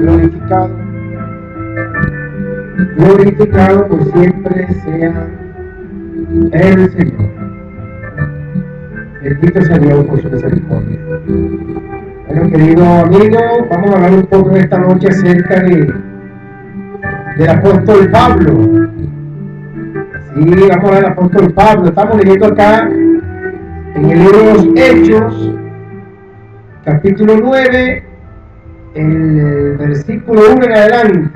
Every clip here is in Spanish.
glorificado. Glorificado por siempre sea el Señor. Bendito sea Dios por su misericordia. Bueno, querido amigo, vamos a hablar un poco esta noche acerca del apóstol Pablo. Sí, vamos a hablar del apóstol Pablo. Estamos leyendo acá en el libro de los Hechos, capítulo 9, el versículo 1 en adelante.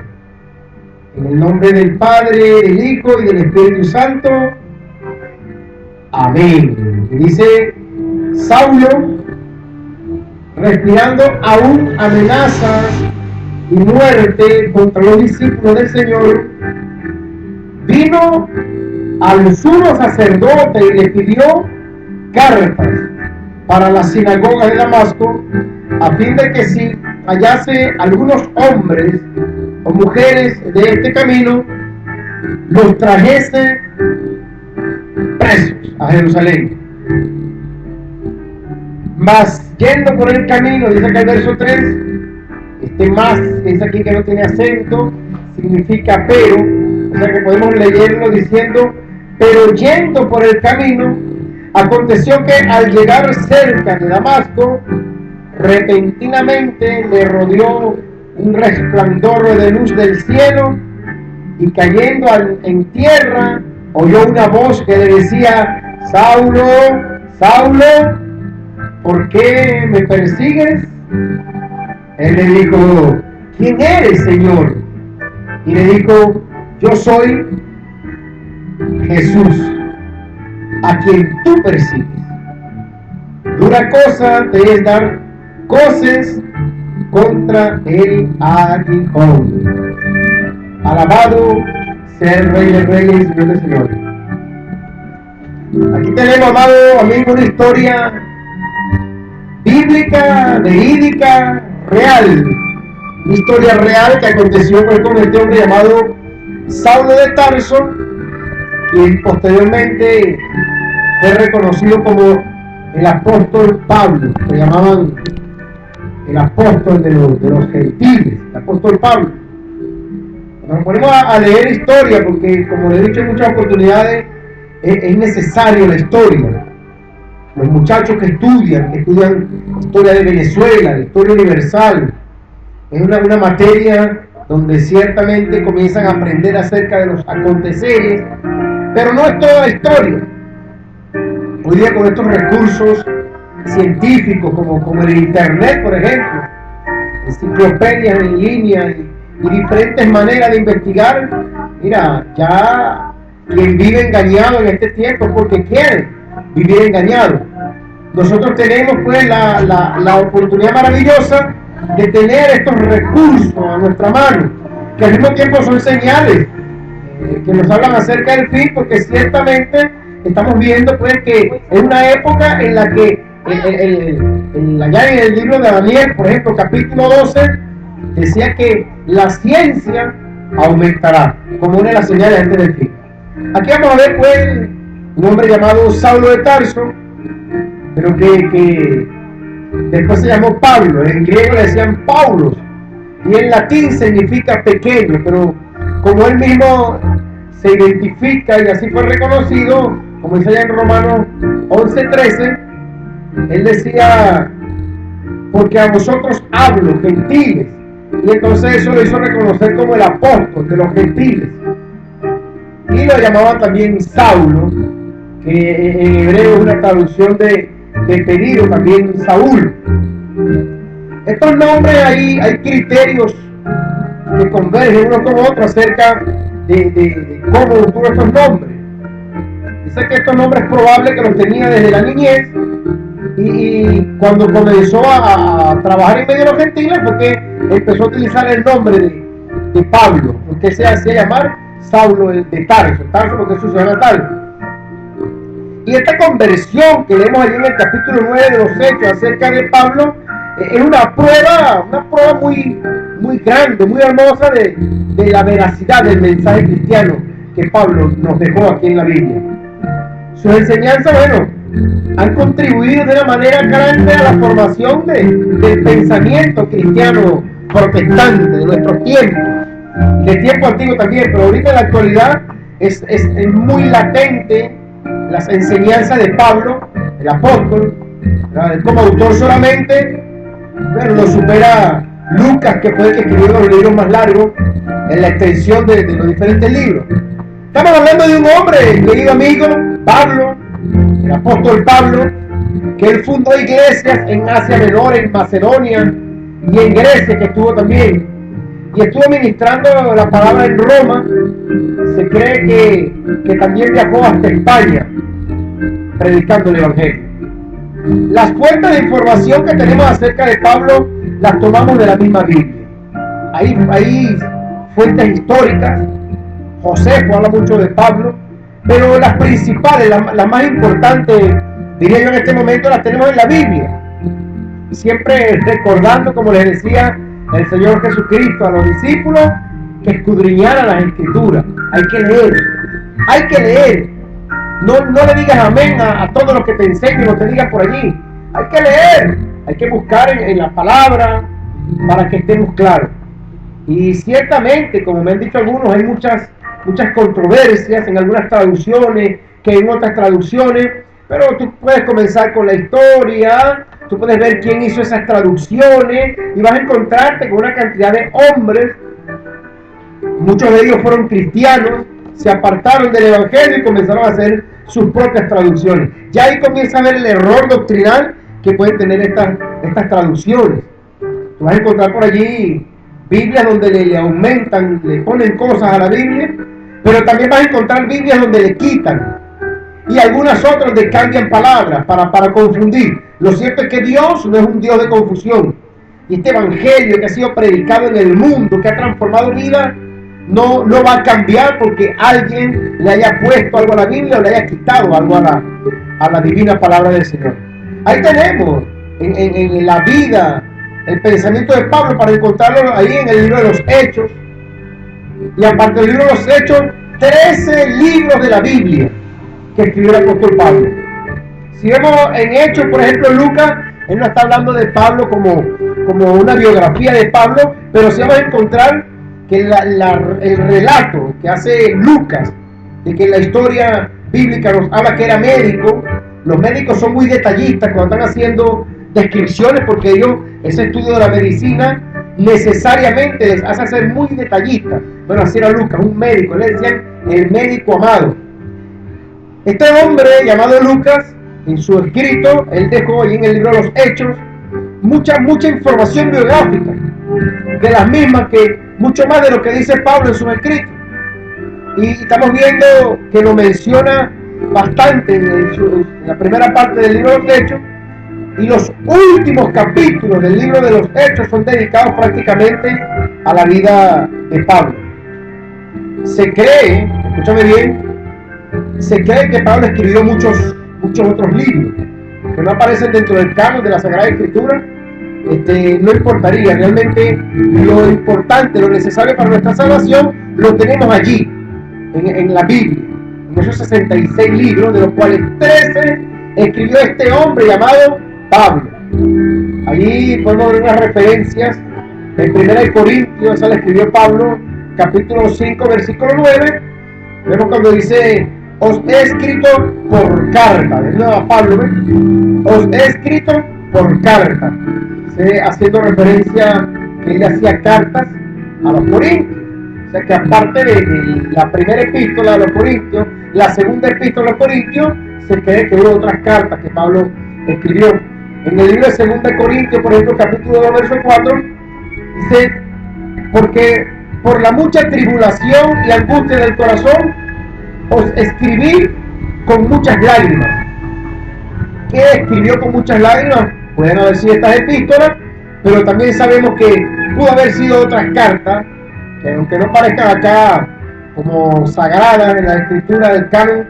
En el nombre del Padre, del Hijo y del Espíritu Santo. Amén. Y dice: Saulo, respirando aún amenazas y muerte contra los discípulos del Señor, vino al sumo sacerdote y le pidió cartas para la sinagoga de Damasco, a fin de que si hallase algunos hombres o mujeres de este camino, los trajese presos a Jerusalén. Mas yendo por el camino, dice acá el verso 3, más es aquí que no tiene acento, significa pero, o sea que podemos leerlo diciendo: pero yendo por el camino, aconteció que al llegar cerca de Damasco, repentinamente le rodeó un resplandor de luz del cielo, y cayendo en tierra oyó una voz que le decía: Saulo, Saulo, ¿por qué me persigues? Él le dijo: ¿quién eres, Señor? Y le dijo: yo soy Jesús, a quien tú persigues. Dura cosa te es dar coces contra el aguijón. Alabado sea el Rey de Reyes y Señor de Señores. Aquí tenemos, amado amigo, una historia bíblica, verídica, real. Una historia real que aconteció con este hombre llamado Saulo de Tarso, quien posteriormente fue reconocido como el apóstol Pablo. Lo llamaban el apóstol de los gentiles, el apóstol Pablo. Nos ponemos a leer historia porque, como le he dicho en muchas oportunidades, es necesario la historia. Los muchachos que estudian historia de Venezuela, la historia universal, es una materia donde ciertamente comienzan a aprender acerca de los aconteceres, pero no es toda la historia. Hoy día, con estos recursos científicos como el internet, por ejemplo, enciclopedias en línea y diferentes maneras de investigar, mira, ya quien vive engañado en este tiempo es porque quiere vivir engañado. Nosotros tenemos pues la oportunidad maravillosa de tener estos recursos a nuestra mano, que al mismo tiempo son señales que nos hablan acerca del fin, porque ciertamente estamos viendo pues que es una época en la que allá en el libro de Daniel, por ejemplo, capítulo 12, decía que la ciencia aumentará como una de las señales antes del fin. Aquí vamos a ver pues un hombre llamado Saulo de Tarso, pero que después se llamó Pablo. En griego le decían Paulos, y en latín significa pequeño, pero como él mismo se identifica y así fue reconocido, como dice allá en Romanos 11:13, él decía: porque a vosotros hablo, gentiles. Y entonces eso lo hizo reconocer como el apóstol de los gentiles. Y lo llamaban también Saulo, que en hebreo es una traducción de pedido, también Saúl. Estos nombres, hay criterios que convergen uno con otro acerca de cómo obtuvo estos nombres. Dice que estos nombres es probable que los tenía desde la niñez, y cuando comenzó a trabajar en medio de los gentiles fue que empezó a utilizar el nombre de Pablo, que se hacía llamar Saulo de Tarso porque es su ciudad natal. Y esta conversión que leemos allí en el capítulo 9 de los Hechos acerca de Pablo es una prueba muy, muy grande, muy hermosa de la veracidad del mensaje cristiano que Pablo nos dejó aquí en la Biblia. Sus enseñanzas, han contribuido de una manera grande a la formación del pensamiento cristiano protestantes de nuestros tiempos, de tiempo antiguo también, pero ahorita en la actualidad es muy latente las enseñanzas de Pablo, el apóstol, ¿verdad? Como autor solamente, bueno, lo supera Lucas, que fue el que escribió los libros más largos en la extensión de los diferentes libros. Estamos hablando de un hombre, querido amigo, Pablo, el apóstol Pablo, que él fundó iglesias en Asia Menor, en Macedonia y en Grecia, que estuvo también, y estuvo ministrando la palabra en Roma. Se cree que también viajó hasta España predicando el evangelio. Las fuentes de información que tenemos acerca de Pablo las tomamos de la misma Biblia. Hay fuentes históricas. Josefo habla mucho de Pablo, pero las principales, las más importantes, diría yo en este momento, las tenemos en la Biblia. Siempre recordando, como les decía el Señor Jesucristo a los discípulos, que escudriñaran las Escrituras. Hay que leer. No le digas amén a todo lo que te enseñen o te digan por allí. Hay que leer, hay que buscar en la palabra para que estemos claros. Y ciertamente, como me han dicho algunos, hay muchas controversias en algunas traducciones que en otras traducciones, pero tú puedes comenzar con la historia, tú puedes ver quién hizo esas traducciones y vas a encontrarte con una cantidad de hombres. Muchos de ellos fueron cristianos, se apartaron del evangelio y comenzaron a hacer sus propias traducciones. Ya ahí comienza a ver el error doctrinal que pueden tener estas traducciones. Tú vas a encontrar por allí Biblias donde le aumentan, le ponen cosas a la Biblia, pero también vas a encontrar Biblias donde le quitan, y algunas otras donde cambian palabras para confundir. Lo cierto es que Dios no es un Dios de confusión, y este evangelio que ha sido predicado en el mundo, que ha transformado vidas, no va a cambiar porque alguien le haya puesto algo a la Biblia o le haya quitado algo a la divina palabra del Señor. Ahí tenemos en la vida el pensamiento de Pablo para encontrarlo ahí en el libro de los Hechos. Y aparte del libro de los Hechos, 13 libros de la Biblia que escribió el apóstol Pablo. Si vemos en Hechos, por ejemplo, Lucas, él no está hablando de Pablo como una biografía de Pablo, pero sí vamos a encontrar que el relato que hace Lucas, de que la historia bíblica nos habla que era médico. Los médicos son muy detallistas cuando están haciendo descripciones, porque ellos, ese estudio de la medicina necesariamente les hace ser muy detallistas. Bueno, así era Lucas, un médico, le decían el médico amado. Este hombre llamado Lucas, en su escrito, él dejó ahí en el libro de los Hechos mucha información biográfica, de las mismas que mucho más de lo que dice Pablo en sus escritos. Y estamos viendo que lo menciona bastante en la primera parte del libro de los Hechos, y los últimos capítulos del libro de los Hechos son dedicados prácticamente a la vida de Pablo. Se cree, escúchame bien, se cree que Pablo escribió muchos otros libros que no aparecen dentro del canon de la Sagrada Escritura. No importaría, realmente lo importante, lo necesario para nuestra salvación lo tenemos allí en la Biblia, en esos 66 libros, de los cuales 13 escribió este hombre llamado Pablo. Allí podemos ver unas referencias. En 1 Corintios, esa la escribió Pablo, capítulo 5, versículo 9. Vemos cuando dice: os he escrito por carta. De nuevo a Pablo, ¿ves? Os he escrito por carta. Haciendo referencia que él hacía cartas a los corintios. O sea que aparte de la primera epístola a los corintios, la segunda epístola a los corintios, se cree que hubo otras cartas que Pablo escribió. En el libro de 2 Corintios, por ejemplo, capítulo 2, verso 4, dice: porque por la mucha tribulación y angustia del corazón os escribí con muchas lágrimas. ¿Qué escribió con muchas lágrimas? Pueden haber sido estas epístolas, pero también sabemos que pudo haber sido otras cartas, que aunque no parezcan acá como sagradas en la escritura del canon,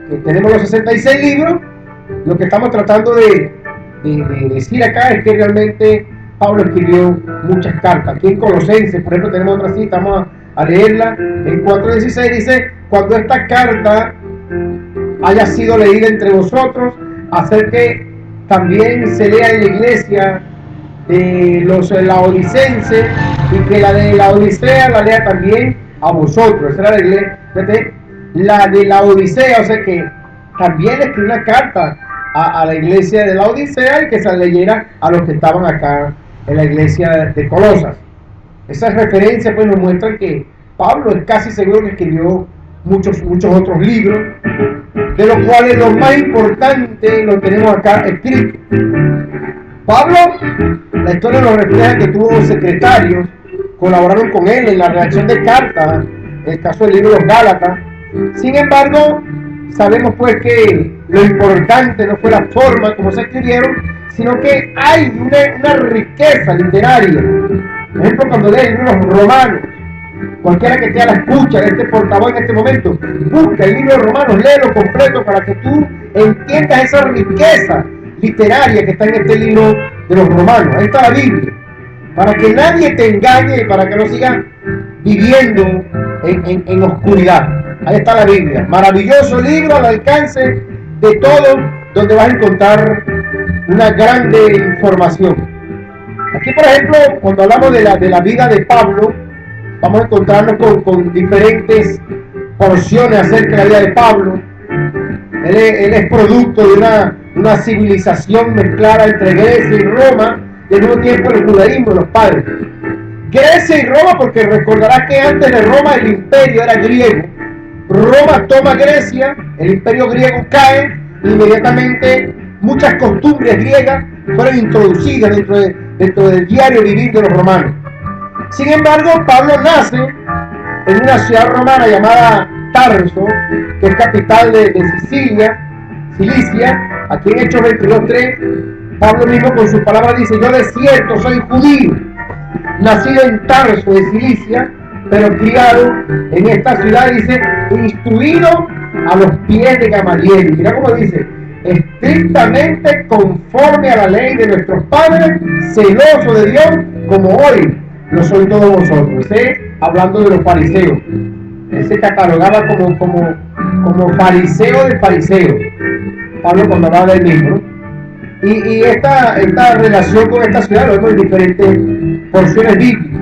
que tenemos los 66 libros, lo que estamos tratando de decir acá es que realmente Pablo escribió muchas cartas. Aquí en Colosenses, por ejemplo, tenemos otra cita, vamos a leerla. En 4:16 dice: cuando esta carta haya sido leída entre vosotros, hacer que también se lea en la iglesia de los laodicenses y que la de la Odisea la lea también a vosotros. Esa era la iglesia, la de la Odisea, o sea que también escribió una carta a la iglesia de la Odisea y que se leyera a los que estaban acá en la iglesia de Colosas. Esas referencias pues nos muestran que Pablo es casi seguro que escribió muchos otros libros, de los cuales los más importantes los tenemos acá escritos. Pablo, la historia nos refleja que tuvo secretarios, colaboraron con él en la redacción de cartas, en el caso del libro de los Gálatas. Sin embargo, sabemos pues que lo importante no fue la forma como se escribieron, sino que hay una riqueza literaria. Por ejemplo, cuando lees el libro de los Romanos, cualquiera que esté a la escucha de este portavoz en este momento, busca el libro de Romanos, léelo completo para que tú entiendas esa riqueza literaria que está en este libro de los Romanos. Ahí está la Biblia, para que nadie te engañe y para que no sigas viviendo en oscuridad. Ahí está la Biblia, maravilloso libro al alcance de todos, donde vas a encontrar una grande información. Aquí, por ejemplo, cuando hablamos de la vida de Pablo, vamos a encontrarnos con diferentes porciones acerca de la vida de Pablo. Él es producto de una civilización mezclada entre Grecia y Roma, y al mismo tiempo el judaísmo de los padres. Grecia y Roma, porque recordarás que antes de Roma el imperio era griego. Roma toma Grecia, el imperio griego cae, e inmediatamente muchas costumbres griegas fueron introducidas dentro del diario vivir de los romanos. Sin embargo, Pablo nace en una ciudad romana llamada Tarso, que es capital de Cilicia. Aquí en Hechos 22:3, Pablo mismo con sus palabras dice: yo de cierto soy judío, nacido en Tarso de Cilicia, pero criado en esta ciudad, dice, instruido a los pies de Gamaliel. Mira cómo dice: estrictamente conforme a la ley de nuestros padres, celoso de Dios, como hoy lo soy todos vosotros. Hablando de los fariseos, él se catalogaba como fariseo de fariseos, Pablo, cuando hablaba del mismo. Y esta relación con esta ciudad lo vemos en diferentes porciones bíblicas.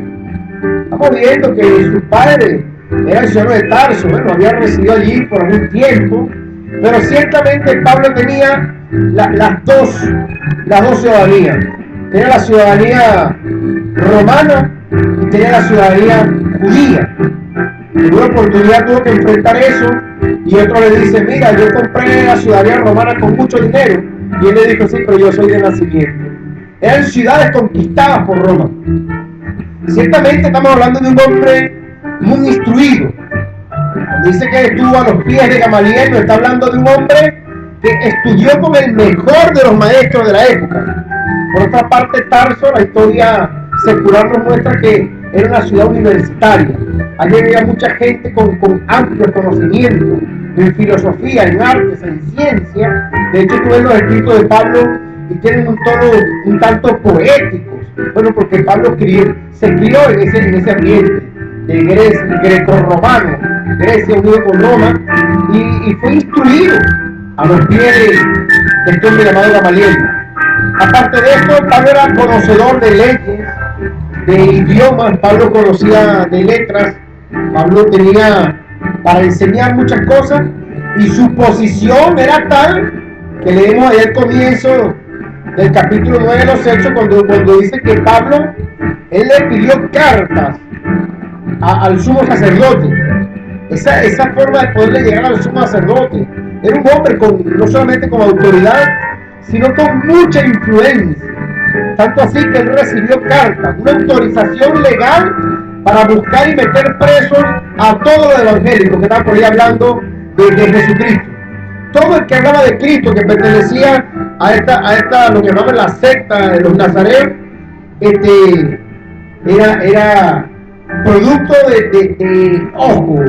Estamos viendo que sus padres eran ciudadanos de Tarso, bueno, habían residido allí por algún tiempo, pero ciertamente Pablo tenía las dos ciudadanías. Tenía la ciudadanía romana y tenía la ciudadanía judía. En una oportunidad tuvo que enfrentar eso, y otro le dice: mira, yo compré la ciudadanía romana con mucho dinero. Y él le dijo: sí, pero yo soy de nacimiento. Eran ciudades conquistadas por Roma. Ciertamente estamos hablando de un hombre muy instruido. Cuando dice que estuvo a los pies de Gamaliel, no está hablando de un hombre que estudió con el mejor de los maestros de la época. Por otra parte, Tarso, la historia secular nos muestra que era una ciudad universitaria. Allí había mucha gente con amplios conocimientos en filosofía, en artes, en ciencia. De hecho, tú ves los escritos de Pablo y tienen un tono un tanto poético. Bueno, porque Pablo se crió en ese ambiente de Grecia, greco-romano, Grecia unido con Roma, y fue instruido a los pies de este hombre llamado Gamaliel. Aparte de esto, Pablo era conocedor de leyes, de idiomas. Pablo conocía de letras. Pablo tenía para enseñar muchas cosas, y su posición era tal que leemos ahí al comienzo del capítulo 9 de los Hechos, cuando dice que Pablo, él le pidió cartas al sumo sacerdote. Esa forma de poderle llegar al sumo sacerdote. Era un hombre no solamente con autoridad, sino con mucha influencia. Tanto así que él recibió cartas, una autorización legal para buscar y meter presos a todos los evangélicos que estaban por ahí hablando de Jesucristo. Todo el que hablaba de Cristo, que pertenecía a esta lo que llamaban la secta de los nazareos, era producto de ojo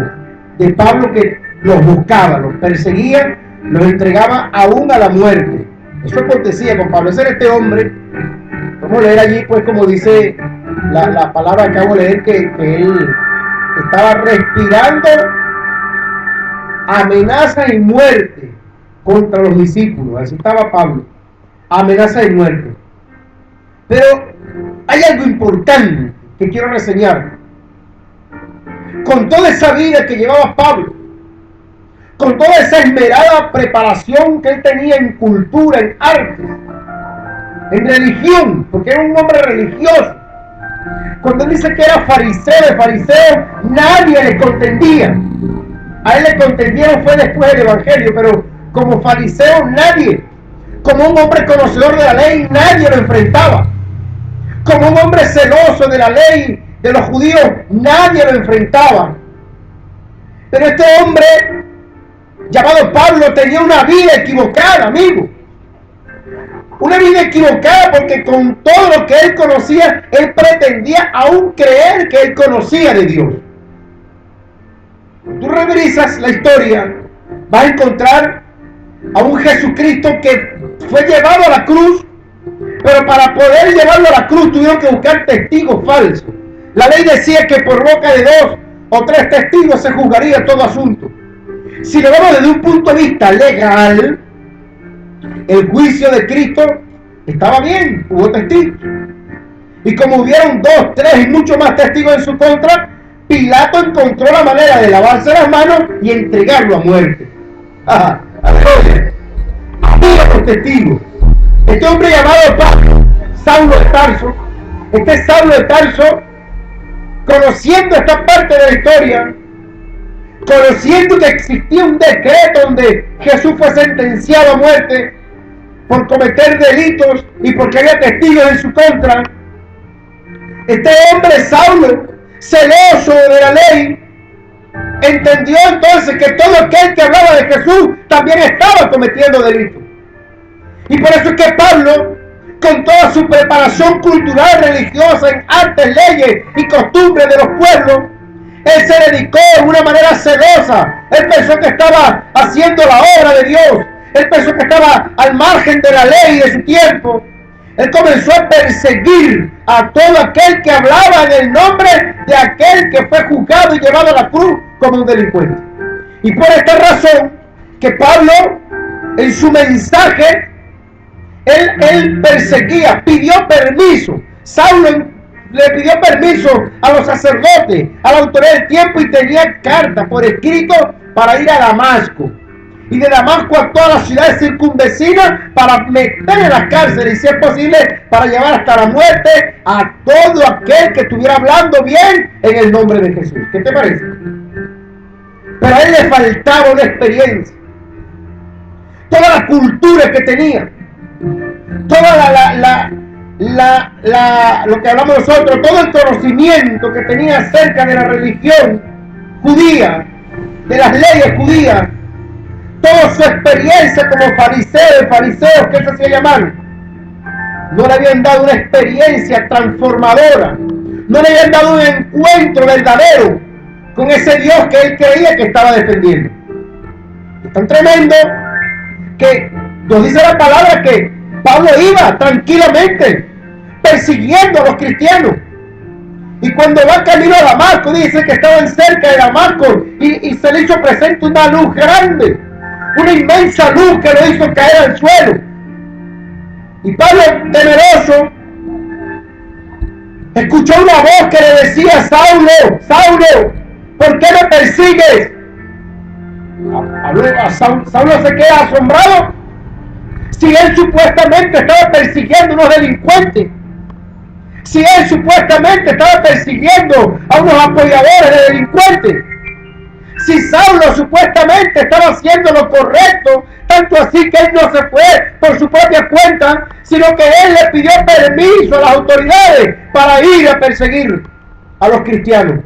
de Pablo, que los buscaba, los perseguía, los entregaba aún a la muerte. Eso acontecía con Pablo. Ese era este hombre. Vamos a leer allí, pues, como dice la palabra que acabo de leer, que él estaba respirando amenaza y muerte contra los discípulos. Así estaba Pablo, amenaza y muerte. Pero hay algo importante que quiero reseñar. Con toda esa vida que llevaba Pablo, con toda esa esmerada preparación que él tenía en cultura, en arte, en religión, porque era un hombre religioso. Cuando él dice que era fariseo, de fariseo, nadie le contendía. A él le contendieron fue después del evangelio, pero como fariseo nadie. Como un hombre conocedor de la ley, nadie lo enfrentaba. Como un hombre celoso de la ley de los judíos, nadie lo enfrentaba. Pero este hombre llamado Pablo tenía una vida equivocada, amigo. Una vida equivocada porque con todo lo que él conocía, él pretendía aún creer que él conocía de Dios. Cuando tú revisas la historia, vas a encontrar a un Jesucristo que fue llevado a la cruz, pero para poder llevarlo a la cruz tuvieron que buscar testigos falsos. La ley decía que por boca de 2 o 3 testigos se juzgaría todo asunto. Si lo vemos desde un punto de vista legal, el juicio de Cristo estaba bien, hubo testigos. Y como hubieron 2, 3 y muchos más testigos en su contra, Pilato encontró la manera de lavarse las manos y entregarlo a muerte. Había los testigos. Este hombre llamado Saulo de Tarso, Saulo de Tarso, conociendo esta parte de la historia, conociendo que existía un decreto donde Jesús fue sentenciado a muerte por cometer delitos y porque había testigos en su contra, este hombre Saulo, celoso de la ley, entendió entonces que todo aquel que hablaba de Jesús también estaba cometiendo delitos. Y por eso es que Pablo, con toda su preparación cultural, religiosa, en artes, leyes y costumbres de los pueblos, él se dedicó de una manera celosa. Él pensó que estaba haciendo la obra de Dios. Él pensó que estaba al margen de la ley de su tiempo. Él comenzó a perseguir a todo aquel que hablaba en el nombre de aquel que fue juzgado y llevado a la cruz como un delincuente. Y por esta razón que Pablo, en su mensaje, él perseguía, pidió permiso. Saulo le pidió permiso a los sacerdotes, a la autoridad del tiempo, y tenía carta por escrito para ir a Damasco. Y de Damasco a todas las ciudades circunvecinas para meter en las cárceles y, si es posible, para llevar hasta la muerte a todo aquel que estuviera hablando bien en el nombre de Jesús. ¿Qué te parece? Pero a él le faltaba una experiencia. Toda la cultura que tenía, toda lo que hablamos nosotros, todo el conocimiento que tenía acerca de la religión judía, de las leyes judías, toda su experiencia como fariseos que él se hacía llamar, no le habían dado una experiencia transformadora, no le habían dado un encuentro verdadero con ese Dios que él creía que estaba defendiendo. Es tan tremendo que nos dice la palabra que Pablo iba tranquilamente persiguiendo a los cristianos. Y cuando va camino a Damasco, dice que estaban cerca de Damasco y se le hizo presente una luz grande, una inmensa luz que lo hizo caer al suelo. Y Pablo, temeroso, escuchó una voz que le decía: Saulo, Saulo, ¿por qué me persigues? Saulo se queda asombrado. Si él supuestamente estaba persiguiendo a unos delincuentes, si él supuestamente estaba persiguiendo a unos apoyadores de delincuentes, si Saulo supuestamente estaba haciendo lo correcto, tanto así que él no se fue por su propia cuenta, sino que él le pidió permiso a las autoridades para ir a perseguir a los cristianos.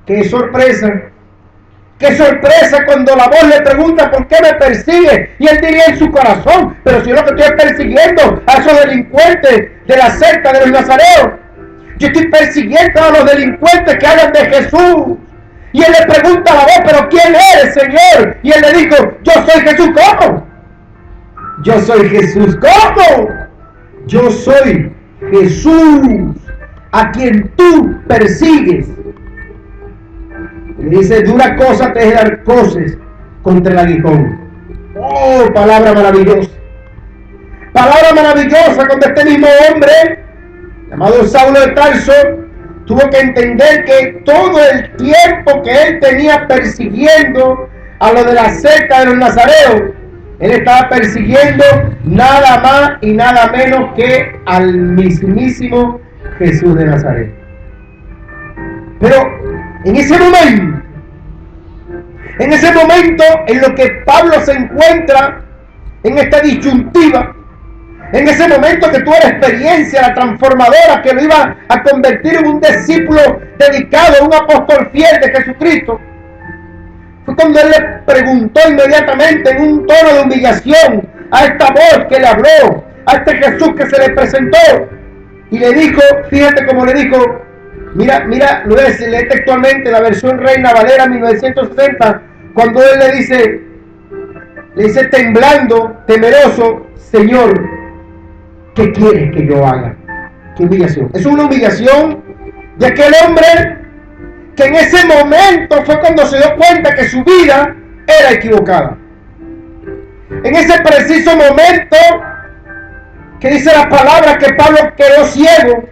¡Qué sorpresa! ¡Qué sorpresa cuando la voz le pregunta por qué me persigue! Y él diría en su corazón: pero si yo lo que estoy persiguiendo a esos delincuentes de la secta de los nazareos, yo estoy persiguiendo a los delincuentes que hablan de Jesús. Y él le pregunta a la voz: pero ¿quién eres, Señor? Y él le dijo: yo soy Jesús. ¿Cómo? Yo soy Jesús. ¿Cómo? Yo soy Jesús, a quien tú persigues. Y dice: dura cosa te es dar coces contra el aguijón. Oh, palabra maravillosa. Palabra maravillosa cuando este mismo hombre llamado Saulo de Tarso, tuvo que entender que todo el tiempo que él tenía persiguiendo a lo de la secta de los nazareos, él estaba persiguiendo nada más y nada menos que al mismísimo Jesús de Nazaret. Pero en ese momento en lo que Pablo se encuentra en esta disyuntiva, en ese momento que tuvo la experiencia, la transformadora que lo iba a convertir en un discípulo dedicado, un apóstol fiel de Jesucristo, fue cuando él le preguntó inmediatamente en un tono de humillación a esta voz que le habló, a este Jesús que se le presentó, y le dijo, fíjate cómo le dijo, mira, lo voy a leer textualmente, la versión Reina Valera 1960, cuando él le dice temblando, temeroso, Señor, ¿qué quieres que yo haga? Qué humillación. Es una humillación de aquel hombre que en ese momento fue cuando se dio cuenta que su vida era equivocada. En ese preciso momento que dice la palabra que Pablo quedó ciego,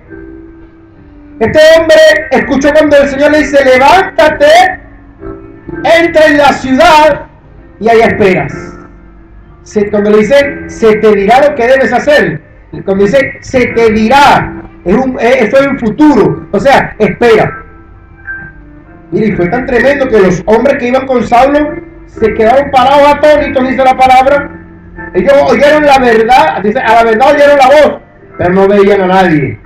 este hombre escuchó cuando el Señor le dice, levántate, entra en la ciudad y ahí esperas. Cuando le dice, se te dirá lo que debes hacer. Cuando dice, se te dirá, eso es un futuro, o sea, espera. Mire, y fue tan tremendo que los hombres que iban con Saulo se quedaron parados atónitos, dice la palabra. Ellos oyeron la verdad, dice, a la verdad oyeron la voz, pero no veían a nadie.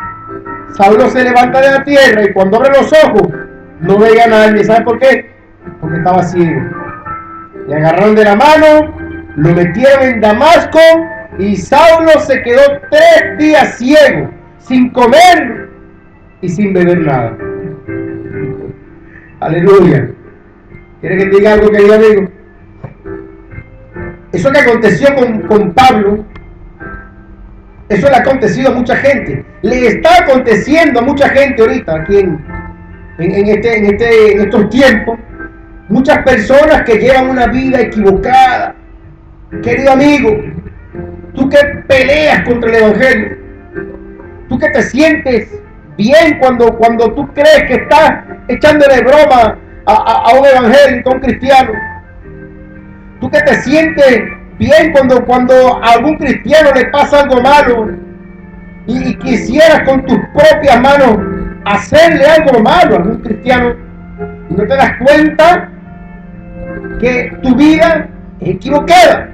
Saulo se levanta de la tierra y cuando abre los ojos, no veía a nadie. ¿Sabe por qué? Porque estaba ciego. Le agarraron de la mano, lo metieron en Damasco y Saulo se quedó 3 días ciego, sin comer y sin beber nada. Aleluya. ¿Quiere que te diga algo, querido amigo? Eso que aconteció con Pablo, eso le ha acontecido a mucha gente. Le está aconteciendo a mucha gente ahorita aquí en estos tiempos. Muchas personas que llevan una vida equivocada. Querido amigo, tú que peleas contra el evangelio, tú que te sientes bien cuando tú crees que estás echándole broma a un evangélico, a un cristiano, tú que te sientes bien cuando a algún cristiano le pasa algo malo y quisieras con tus propias manos hacerle algo malo a algún cristiano y no te das cuenta que tu vida es equivocada.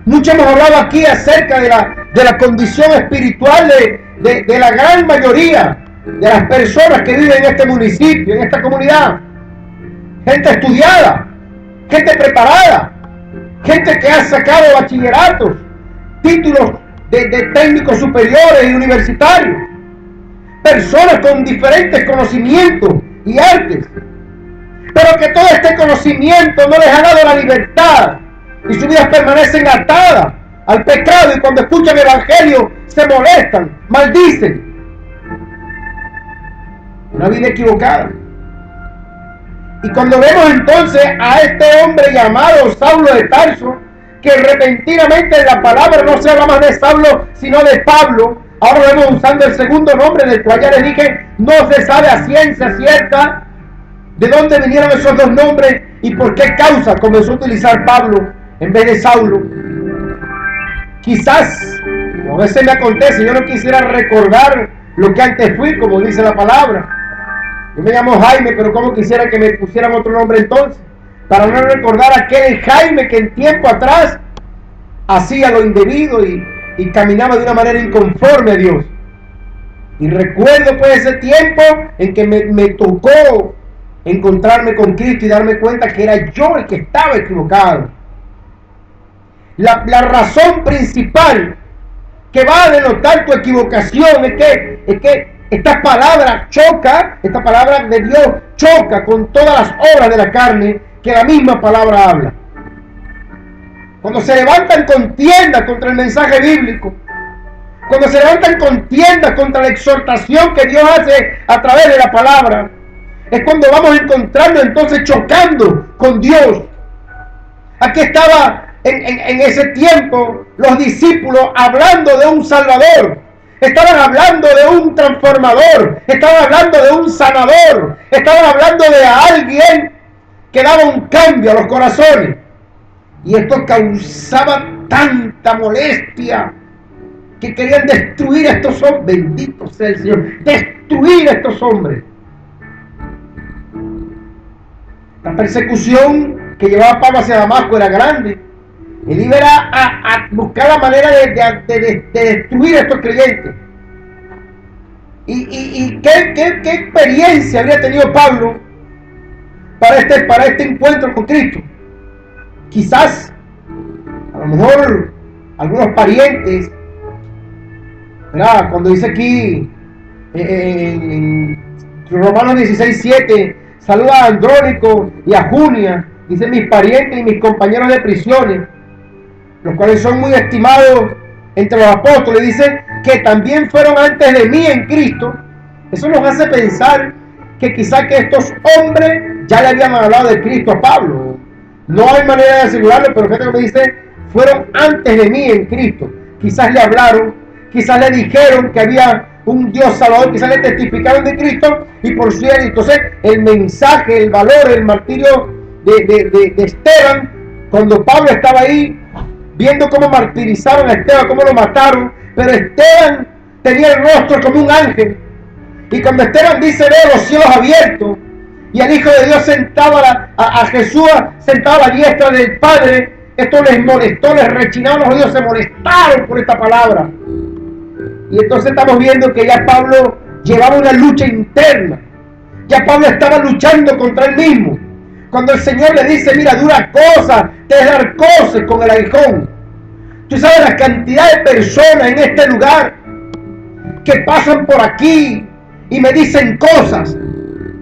Mucho hemos hablado aquí acerca de la condición espiritual de la gran mayoría de las personas que viven en este municipio, en esta comunidad. Gente estudiada, gente preparada, gente que ha sacado bachilleratos, títulos de técnicos superiores y universitarios, personas con diferentes conocimientos y artes, pero que todo este conocimiento no les ha dado la libertad y sus vidas permanecen atadas al pecado y cuando escuchan el evangelio se molestan, maldicen. Una vida equivocada. Y cuando vemos entonces a este hombre llamado Saulo de Tarso, que repentinamente en la palabra no se habla más de Saulo sino de Pablo, ahora lo vemos usando el segundo nombre del cual ya les dije, no se sabe a ciencia cierta de dónde vinieron esos dos nombres y por qué causa comenzó a utilizar Pablo en vez de Saulo. Quizás, a veces me acontece, yo no quisiera recordar lo que antes fui, como dice la palabra. Yo me llamo Jaime, pero como quisiera que me pusieran otro nombre entonces, para no recordar aquel Jaime que en tiempo atrás hacía lo indebido y caminaba de una manera inconforme a Dios. Y recuerdo pues ese tiempo en que me tocó encontrarme con Cristo y darme cuenta que era yo el que estaba equivocado. La razón principal que va a denotar tu equivocación es que esta palabra de Dios choca con todas las obras de la carne que la misma palabra habla. Cuando se levantan contiendas contra el mensaje bíblico, cuando se levantan contiendas contra la exhortación que Dios hace a través de la palabra, es cuando vamos encontrando entonces chocando con Dios. Aquí estaba en ese tiempo los discípulos hablando de un Salvador, estaban hablando de un transformador, estaban hablando de un sanador, estaban hablando de alguien que daba un cambio a los corazones. Y esto causaba tanta molestia que querían destruir a estos hombres. Bendito sea el Señor, destruir a estos hombres. La persecución que llevaba Pablo hacia Damasco era grande. Él iba a buscar la manera de destruir a estos creyentes. ¿Y qué experiencia habría tenido Pablo para este encuentro con Cristo? Quizás, a lo mejor, algunos parientes, ¿verdad? Cuando dice aquí en Romanos 16:7, saluda a Andrónico y a Junia, dice mis parientes y mis compañeros de prisiones, los cuales son muy estimados entre los apóstoles, dice que también fueron antes de mí en Cristo. Eso nos hace pensar que quizás que estos hombres ya le habían hablado de Cristo a Pablo. No hay manera de asegurarlo, pero fíjate que me dice, fueron antes de mí en Cristo. Quizás le hablaron, quizás le dijeron que había un Dios salvador, quizás le testificaron de Cristo, y por cierto, entonces el mensaje, el valor, el martirio de Esteban, cuando Pablo estaba ahí, viendo cómo martirizaron a Esteban, cómo lo mataron, pero Esteban tenía el rostro como un ángel, y cuando Esteban dice, veo los cielos abiertos, y al Hijo de Dios sentado a Jesús sentado a la diestra del Padre, esto les molestó, les rechinaron los oídos, se molestaron por esta palabra. Y entonces estamos viendo que ya Pablo llevaba una lucha interna. Ya Pablo estaba luchando contra él mismo. Cuando el Señor le dice, mira, dura cosa, te dar cosas con el aguijón. Tú sabes la cantidad de personas en este lugar que pasan por aquí y me dicen cosas,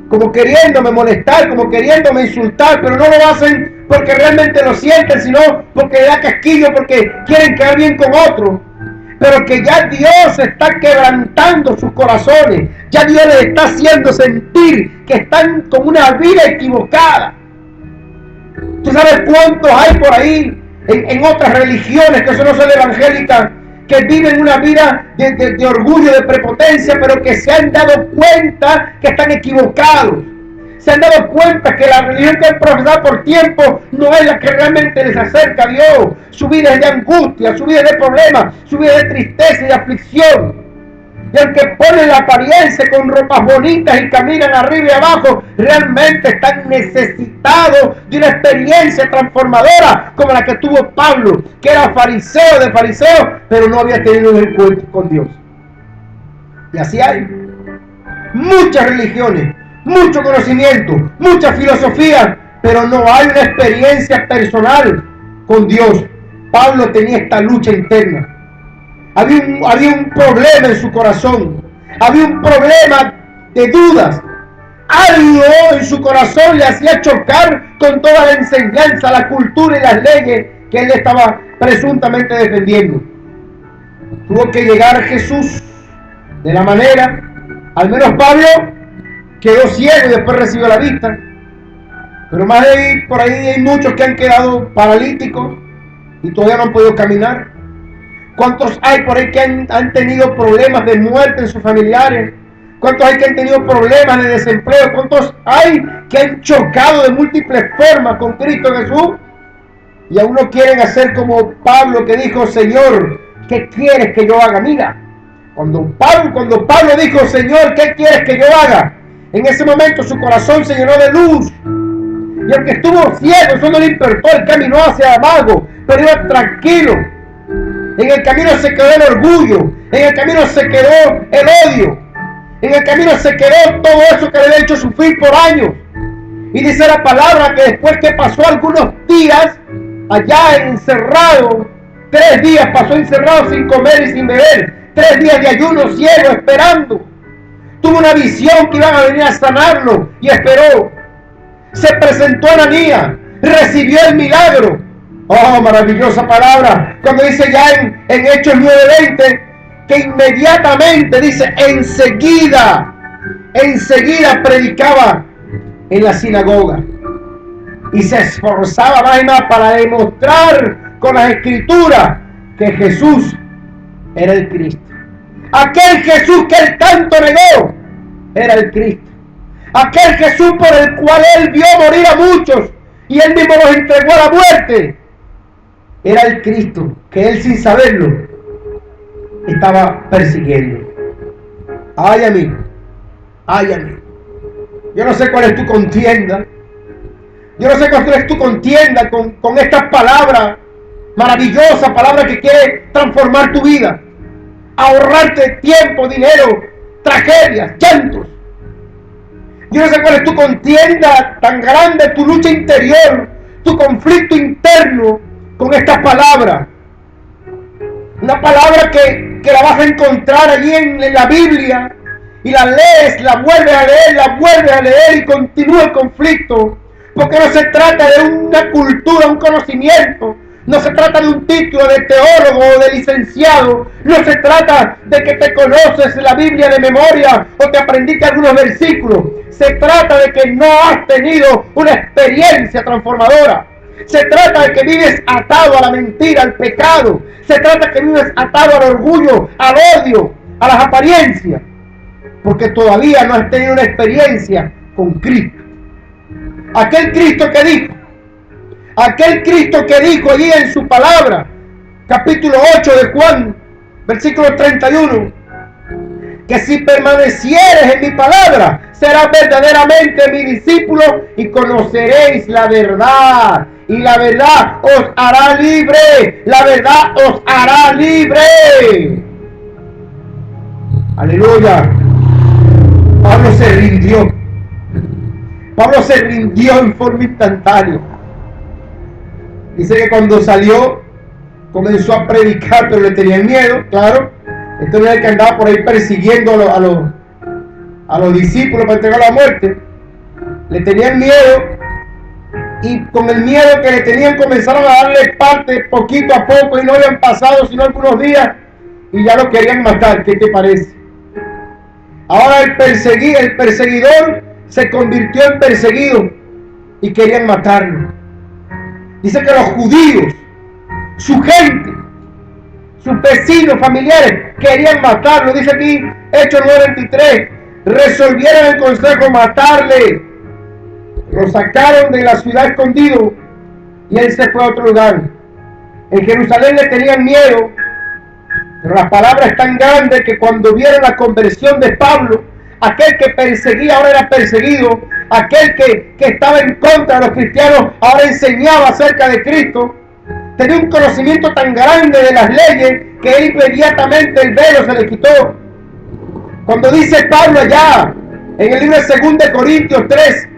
como queriéndome molestar, como queriéndome insultar, pero no lo hacen porque realmente lo sienten, sino porque le da casquillo, porque quieren quedar bien con otros. Pero que ya Dios está quebrantando sus corazones, ya Dios les está haciendo sentir que están con una vida equivocada. ¿Tú sabes cuántos hay por ahí en otras religiones que no son evangélicas, que viven una vida de orgullo, de prepotencia, pero que se han dado cuenta que están equivocados? Se han dado cuenta que la religión que han profesado por tiempo no es la que realmente les acerca a Dios. Su vida es de angustia, su vida es de problemas, su vida es de tristeza y de aflicción. Y aunque ponen la apariencia con ropas bonitas y caminan arriba y abajo, realmente están necesitados de una experiencia transformadora como la que tuvo Pablo, que era fariseo de fariseos, pero no había tenido un encuentro con Dios. Y así hay muchas religiones, mucho conocimiento, mucha filosofía, pero no hay una experiencia personal con Dios. Pablo tenía esta lucha interna. Había un problema en su corazón. Había un problema de dudas. Algo en su corazón le hacía chocar con toda la enseñanza, la cultura y las leyes que él estaba presuntamente defendiendo. Tuvo que llegar Jesús de la manera, al menos Pablo quedó ciego y después recibió la vista. Pero más de ahí, por ahí hay muchos que han quedado paralíticos y todavía no han podido caminar. ¿Cuántos hay por ahí que han tenido problemas de muerte en sus familiares? ¿Cuántos hay que han tenido problemas de desempleo? ¿Cuántos hay que han chocado de múltiples formas con Cristo Jesús? Y aún no quieren hacer como Pablo, que dijo, Señor, ¿qué quieres que yo haga? Mira, cuando Pablo dijo, Señor, ¿qué quieres que yo haga? En ese momento su corazón se llenó de luz. Y aunque estuvo ciego, eso no le importó, él caminó hacia abajo, pero iba tranquilo. En el camino se quedó el orgullo, en el camino se quedó el odio, en el camino se quedó todo eso que le había hecho sufrir por años. Y dice la palabra que después que pasó algunos días allá encerrado, 3 días pasó encerrado sin comer y sin beber, 3 días de ayuno ciego esperando. Tuvo una visión que iban a venir a sanarlo y esperó. Se presentó a Ananías, recibió el milagro. Oh, maravillosa palabra. Cuando dice ya en Hechos 9:20, que inmediatamente, dice, enseguida predicaba en la sinagoga. Y se esforzaba más y más para demostrar con las escrituras que Jesús era el Cristo. Aquel Jesús que él tanto negó era el Cristo. Aquel Jesús por el cual él vio morir a muchos y él mismo los entregó a la muerte era el Cristo que él, sin saberlo, estaba persiguiendo. Ay, amigo, ay, amigo. Yo no sé cuál es tu contienda. Yo no sé cuál es tu contienda con estas palabras maravillosas, palabras que quieren transformar tu vida, ahorrarte tiempo, dinero, tragedias, llantos. Yo no sé cuál es tu contienda tan grande, tu lucha interior, tu conflicto interno con estas palabras. Una palabra que la vas a encontrar allí en la Biblia, y la lees, la vuelves a leer y continúa el conflicto. Porque no se trata de una cultura, un conocimiento. No se trata de un título de teólogo o de licenciado. No se trata de que te conoces la Biblia de memoria o te aprendiste algunos versículos. Se trata de que no has tenido una experiencia transformadora. Se trata de que vives atado a la mentira, al pecado. Se trata de que vives atado al orgullo, al odio, a las apariencias. Porque todavía no has tenido una experiencia con Cristo. Aquel Cristo que dijo allí en su palabra, capítulo 8 de Juan, versículo 31, que si permanecieres en mi palabra, serás verdaderamente mi discípulo y conoceréis la verdad. Y la verdad os hará libre. La verdad os hará libre. Aleluya. Pablo se rindió. Pablo se rindió en forma instantánea. Dice que cuando salió, comenzó a predicar, pero le tenían miedo, claro. Este no era el que andaba por ahí persiguiendo a los discípulos para entregar la muerte. Le tenían miedo, y con el miedo que le tenían comenzaron a darle parte poquito a poco, y no habían pasado sino algunos días, y ya lo querían matar. ¿Qué te parece? Ahora el perseguidor se convirtió en perseguido y querían matarlo. Dice que los judíos, su gente, sus vecinos, familiares, querían matarlo. Dice aquí, Hechos 9:23, resolvieron en consejo matarle. Lo sacaron de la ciudad escondido y él se fue a otro lugar. En Jerusalén le tenían miedo, pero la palabra es tan grande que cuando vieron la conversión de Pablo, aquel que perseguía ahora era perseguido, aquel que estaba en contra de los cristianos ahora enseñaba acerca de Cristo. Tenía un conocimiento tan grande de las leyes que él inmediatamente el velo se le quitó. Cuando dice Pablo allá en el libro de 2 de Corintios 3,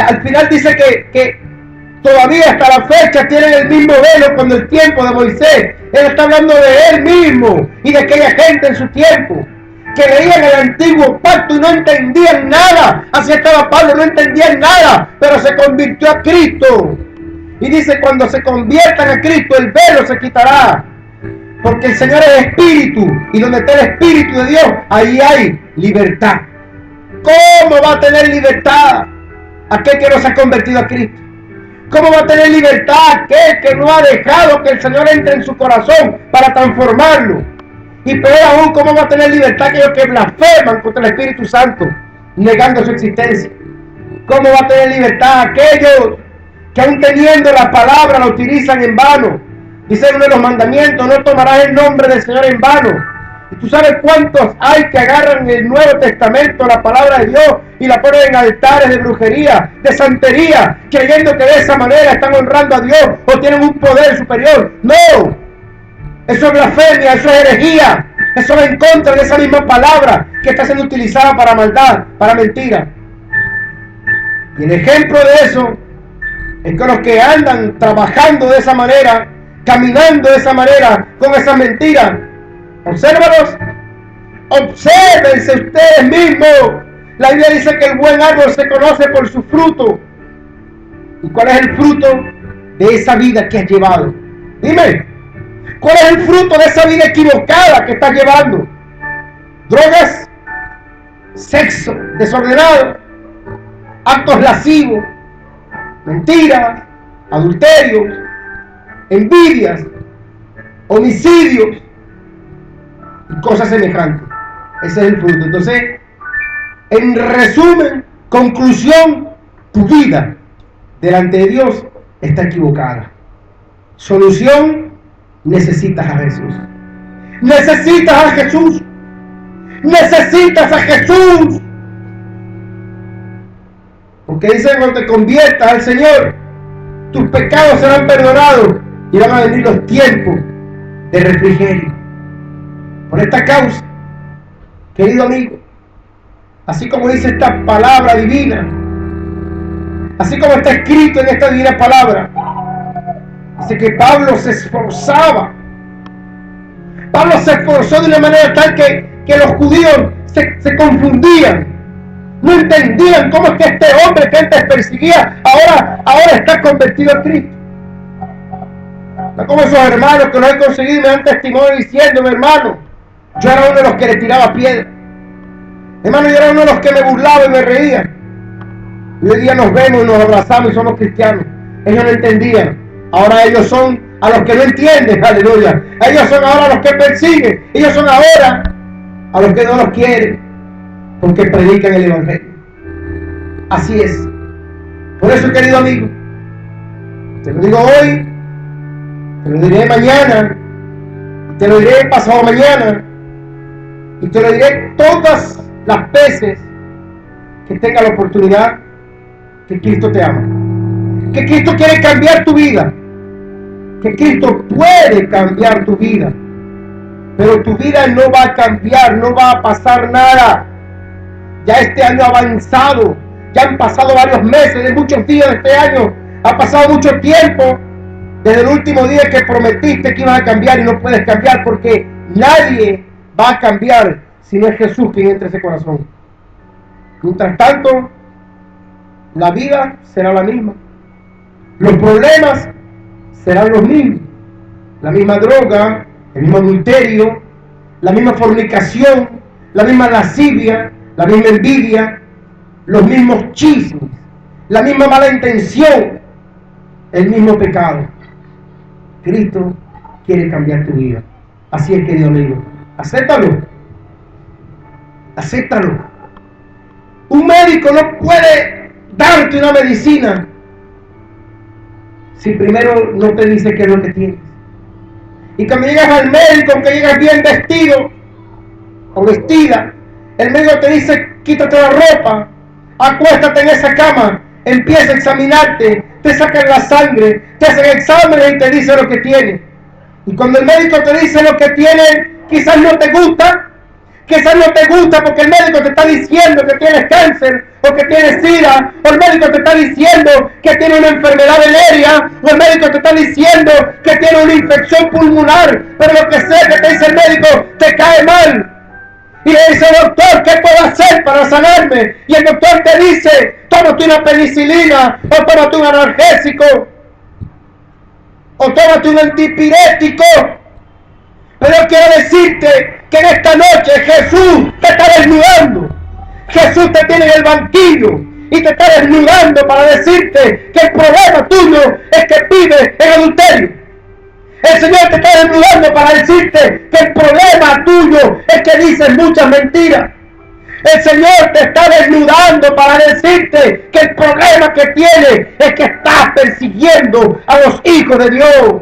al final dice que todavía hasta la fecha tienen el mismo velo cuando el tiempo de Moisés. Él está hablando de él mismo y de aquella gente en su tiempo que leían el antiguo pacto y no entendían nada. Así estaba Pablo, no entendían nada, pero se convirtió a Cristo. Y dice, cuando se conviertan a Cristo, el velo se quitará. Porque el Señor es espíritu, y donde está el Espíritu de Dios, ahí hay libertad. ¿Cómo va a tener libertad aquel que no se ha convertido a Cristo? ¿Cómo va a tener libertad aquel que no ha dejado que el Señor entre en su corazón para transformarlo? Y peor aún, ¿cómo va a tener libertad aquellos que blasfeman contra el Espíritu Santo, negando su existencia? ¿Cómo va a tener libertad aquellos que aún teniendo la palabra la utilizan en vano? Dice uno de los mandamientos, no tomarás el nombre del Señor en vano. Y tú sabes cuántos hay que agarran el Nuevo Testamento, la palabra de Dios, y la ponen en altares de brujería, de santería, creyendo que de esa manera están honrando a Dios o tienen un poder superior. No, eso es blasfemia, eso es herejía, eso va en contra de esa misma palabra que está siendo utilizada para maldad, para mentira. Y el ejemplo de eso es que los que andan trabajando de esa manera, caminando de esa manera, con esas mentiras, obsérvalos, obsérvense ustedes mismos. La Biblia dice que el buen árbol se conoce por su fruto. ¿Y cuál es el fruto de esa vida que has llevado? Dime, ¿cuál es el fruto de esa vida equivocada que estás llevando? Drogas, sexo desordenado, actos lascivos, mentiras, adulterios, envidias, homicidios. y cosas semejantes. Ese es el fruto. Entonces, en resumen, conclusión, tu vida delante de Dios está equivocada. Solución, necesitas a Jesús. Necesitas a Jesús. Necesitas a Jesús. Porque dice, cuando te conviertas al Señor, tus pecados serán perdonados y van a venir los tiempos de refrigerio. Por esta causa, querido amigo, así como dice esta palabra divina, así como está escrito en esta divina palabra, dice que Pablo se esforzaba. Pablo se esforzó de una manera tal que los judíos se confundían. No entendían cómo es que este hombre que antes perseguía ahora está convertido a Cristo. No como esos hermanos que lo han conseguido y me dan testimonio diciéndome, hermano, yo era uno de los que le tiraba piedra. Hermano, yo era uno de los que me burlaba y me reía. Y hoy día nos vemos y nos abrazamos y somos cristianos. Ellos no entendían. Ahora ellos son a los que no entienden, aleluya. Ellos son ahora los que persiguen. Ellos son ahora a los que no los quieren, porque predican el evangelio. Así es. Por eso, querido amigo, te lo digo hoy, te lo diré mañana, te lo diré pasado mañana, y te lo diré todas las veces que tenga la oportunidad, que Cristo te ama, que Cristo quiere cambiar tu vida, que Cristo puede cambiar tu vida, pero tu vida no va a cambiar, no va a pasar nada. Ya este año ha avanzado, ya han pasado varios meses, de muchos días de este año, ha pasado mucho tiempo desde el último día que prometiste que ibas a cambiar y no puedes cambiar, porque nadie va a cambiar si no es Jesús quien entre ese corazón. Mientras tanto, la vida será la misma, los problemas serán los mismos, la misma droga, el mismo adulterio, la misma fornicación, la misma lascivia, la misma envidia, los mismos chismes, la misma mala intención, el mismo pecado. Cristo quiere cambiar tu vida. Así es, querido amigo. Acéptalo. Acéptalo. Un médico no puede darte una medicina si primero no te dice qué es lo que tienes. Y cuando llegas al médico, aunque llegas bien vestido o vestida, el médico te dice, quítate la ropa, acuéstate en esa cama, empieza a examinarte, te sacan la sangre, te hacen exámenes y te dice lo que tienes. Y cuando el médico te dice lo que tienes, quizás no te gusta porque el médico te está diciendo que tienes cáncer, o que tienes sida, o el médico te está diciendo que tienes una enfermedad venérea, o el médico te está diciendo que tienes una infección pulmonar, pero lo que sea que te dice el médico te cae mal. Y le dice, doctor, ¿qué puedo hacer para sanarme? Y el doctor te dice, tómate una penicilina, o tómate un analgésico, o tómate un antipirético. Pero quiero decirte que en esta noche Jesús te está desnudando. Jesús te tiene en el banquillo y te está desnudando para decirte que el problema tuyo es que vives en adulterio. El Señor te está desnudando para decirte que el problema tuyo es que dices muchas mentiras. El Señor te está desnudando para decirte que el problema que tienes es que estás persiguiendo a los hijos de Dios.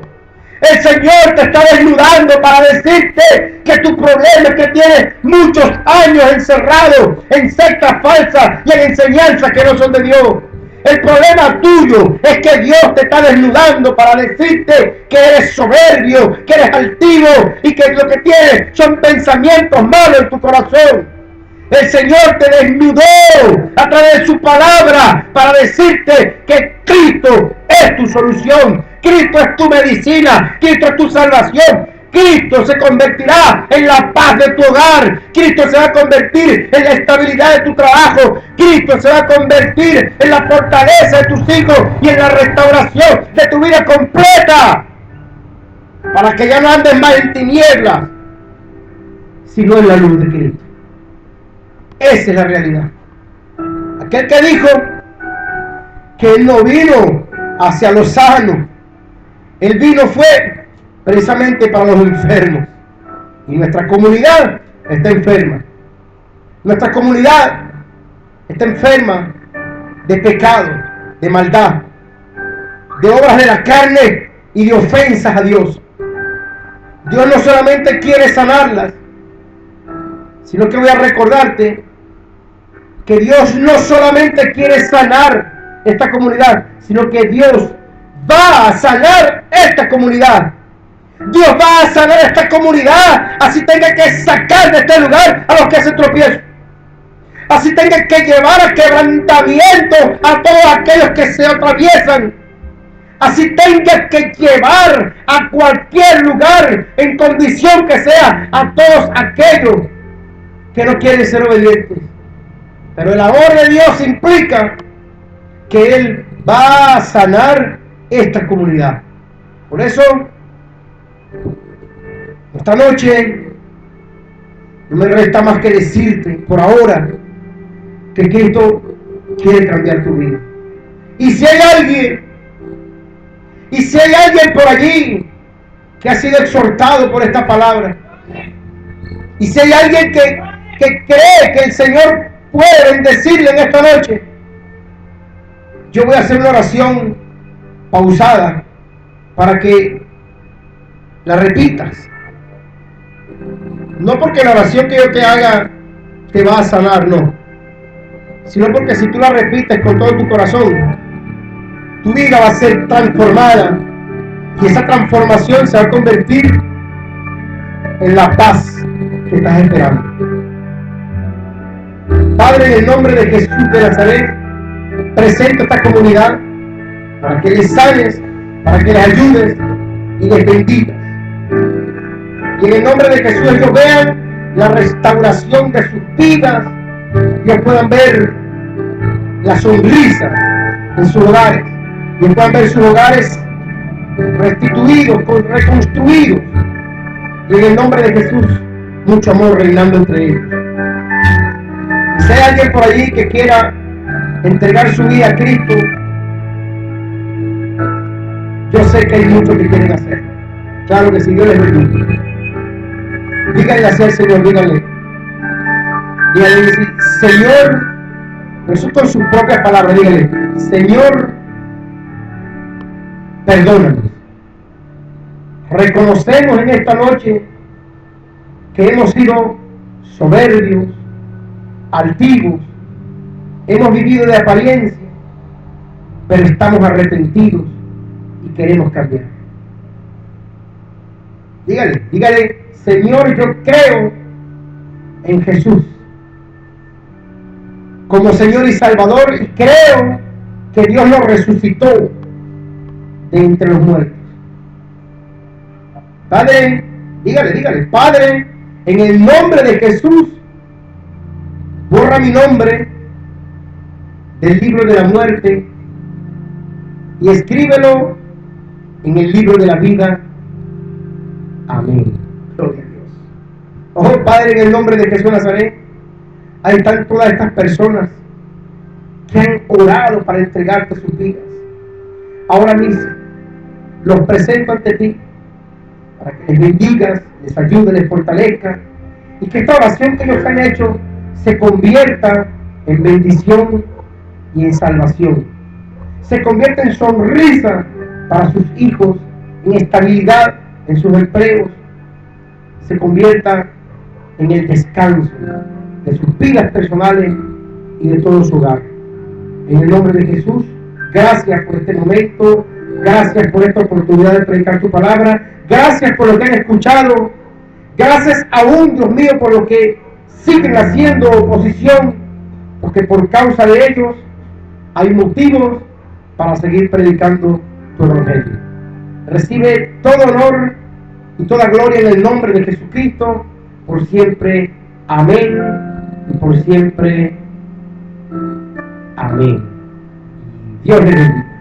El Señor te está desnudando para decirte que tu problema es que tienes muchos años encerrado en sectas falsas y en enseñanzas que no son de Dios. El problema tuyo es que Dios te está desnudando para decirte que eres soberbio, que eres altivo y que lo que tienes son pensamientos malos en tu corazón. El Señor te desnudó a través de su palabra para decirte que Cristo es tu solución, Cristo es tu medicina, Cristo es tu salvación. Cristo se convertirá en la paz de tu hogar. Cristo se va a convertir en la estabilidad de tu trabajo. Cristo se va a convertir en la fortaleza de tus hijos y en la restauración de tu vida completa. Para que ya no andes más en tinieblas, sino en la luz de Cristo. Esa es la realidad. Aquel que dijo que Él no vino hacia los sanos. Él vino fue precisamente para los enfermos. Y nuestra comunidad está enferma. Nuestra comunidad está enferma de pecado, de maldad, de obras de la carne y de ofensas a Dios. Dios no solamente quiere sanarlas, sino que voy a recordarte que Dios no solamente quiere sanar esta comunidad, sino que Dios va a sanar esta comunidad. Dios va a sanar esta comunidad, así tenga que sacar de este lugar a los que se tropiezan, así tenga que llevar a quebrantamiento a todos aquellos que se atraviesan, así tenga que llevar a cualquier lugar, en condición que sea, a todos aquellos que no quieren ser obedientes. Pero el amor de Dios implica que Él va a sanar esta comunidad. Por eso, esta noche no me resta más que decirte por ahora que Cristo quiere cambiar tu vida. Y si hay alguien por allí que ha sido exhortado por esta palabra, y si hay alguien que cree que el Señor puede bendecirle en esta noche, yo voy a hacer una oración pausada para que la repitas. No porque la oración que yo te haga te va a sanar, no, sino porque si tú la repites con todo tu corazón, tu vida va a ser transformada, y esa transformación se va a convertir en la paz que estás esperando. Padre, en el nombre de Jesús de Nazaret, presento esta comunidad para que les sanes, para que les ayudes y les bendigas. Y en el nombre de Jesús ellos vean la restauración de sus vidas, ellos puedan ver la sonrisa en sus hogares, y puedan ver sus hogares restituidos, reconstruidos, y en el nombre de Jesús mucho amor reinando entre ellos. Y si hay alguien por allí que quiera entregar su vida a Cristo, yo sé que hay muchos que quieren hacer. Claro que sí, Dios les bendiga. Díganle así al Señor, díganle, Señor, eso con sus propias palabras, díganle, Señor, perdónanos. Reconocemos en esta noche que hemos sido soberbios, altivos, hemos vivido de apariencia, pero estamos arrepentidos y queremos cambiar. Dígale, Señor, yo creo en Jesús como Señor y Salvador, y creo que Dios lo resucitó de entre los muertos. Padre, dígale, Padre, en el nombre de Jesús, borra mi nombre del libro de la muerte y escríbelo en el libro de la vida. Amén. Gloria a Dios. Oh Padre, en el nombre de Jesús de Nazaret, ahí están todas estas personas que han orado para entregarte sus vidas. Ahora mismo los presento ante ti para que les bendigas, les ayude, les fortalezca, y que esta oración que ellos han hecho se convierta en bendición y en salvación, se convierta en sonrisa para sus hijos, en estabilidad en sus empleos, se convierta en el descanso de sus vidas personales y de todo su hogar. En el nombre de Jesús, gracias por este momento, gracias por esta oportunidad de predicar tu palabra, gracias por lo que han escuchado, gracias aún, Dios mío, por lo que siguen haciendo oposición, porque por causa de ellos hay motivos para seguir predicando tu evangelio. Recibe todo honor y toda gloria en el nombre de Jesucristo, por siempre. Amén. Y por siempre. Amén. Dios les bendiga.